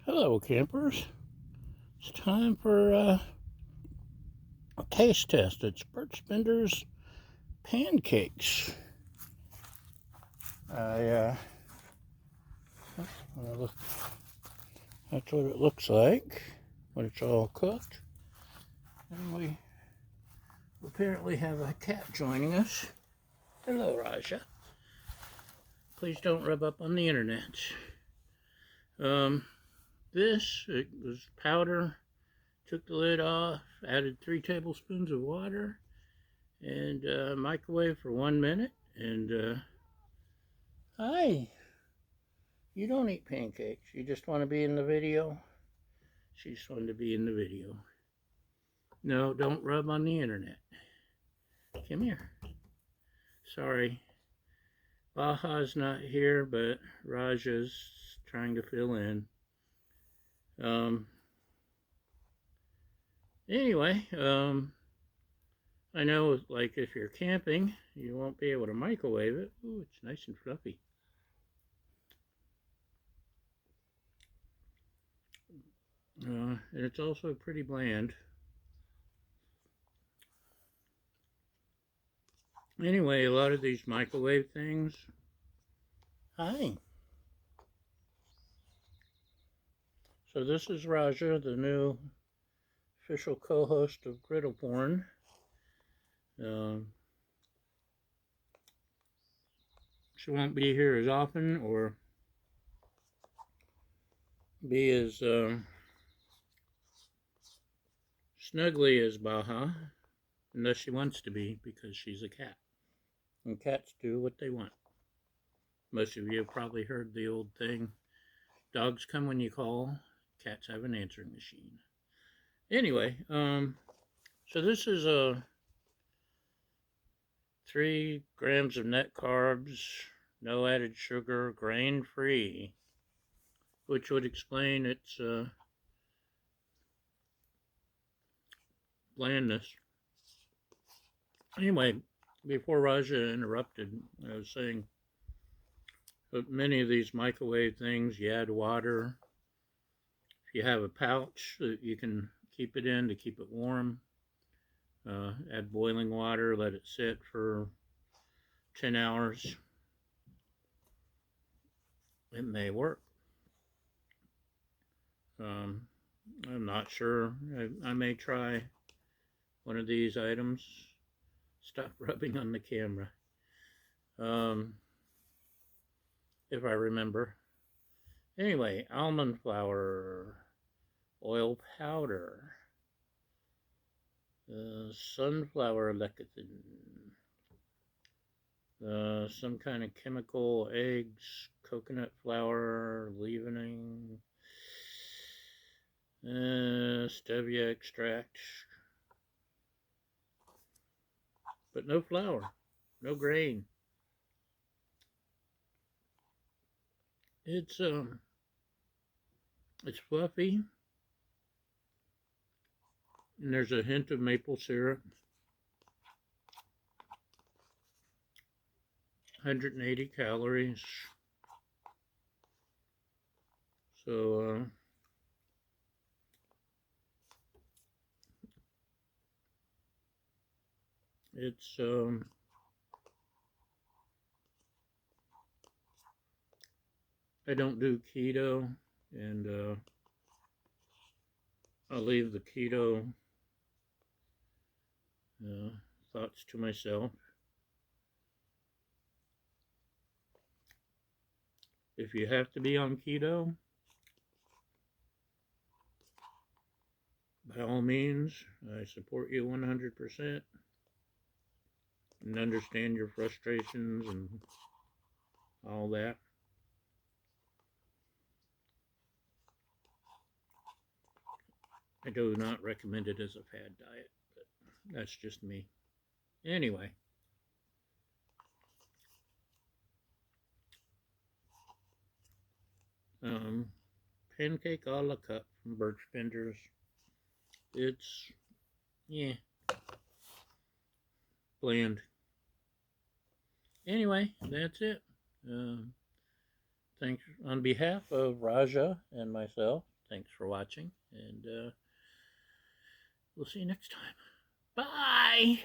Hello, campers. It's time for a taste test. It's Birch Benders pancakes. Look, that's what it looks like when it's all cooked. And we apparently have a cat joining us. Hello, Raja. Please don't rub up on the internet. It was powder. Took the lid off, added 3 tablespoons of water, and microwave for 1 minute. And hi, you don't eat pancakes. You just want to be in the video? She just wanted to be in the video. No, don't rub on the internet. Come here. Sorry. Baja's not here, but Raja's trying to fill in. Anyway, I know, like, if you're camping, you won't be able to microwave it. Ooh, it's nice and fluffy. And it's also pretty bland. Anyway, a lot of these microwave things. Hi. So this is Raja, the new official co-host of Griddle Porn. She won't be here as often or be as snuggly as Baja, unless she wants to be, because she's a cat. And cats do what they want. Most of you have probably heard the old thing, dogs come when you call, cats have an answering machine. Anyway, so this is 3 grams of net carbs, no added sugar, grain-free, which would explain its blandness. Anyway, before Raja interrupted, I was saying that many of these microwave things, you add water. If you have a pouch that you can keep it in to keep it warm, add boiling water, let it sit for 10 hours. It may work. I'm not sure. I may try one of these items. Stop rubbing on the camera. If I remember. Anyway, almond flour, oil powder, sunflower lecithin, some kind of chemical, eggs, coconut flour, leavening, stevia extract, but no flour, no grain. It's fluffy, and there's a hint of maple syrup. 180 calories. So it's I don't do keto, and I'll leave the keto thoughts to myself. If you have to be on keto, by all means, I support you 100% and understand your frustrations and all that. I do not recommend it as a fad diet, but that's just me. Anyway. Pancake a la cup from Birch Benders. It's, yeah, bland. Anyway, that's it. Thanks on behalf of Raja and myself. Thanks for watching, and we'll see you next time. Bye!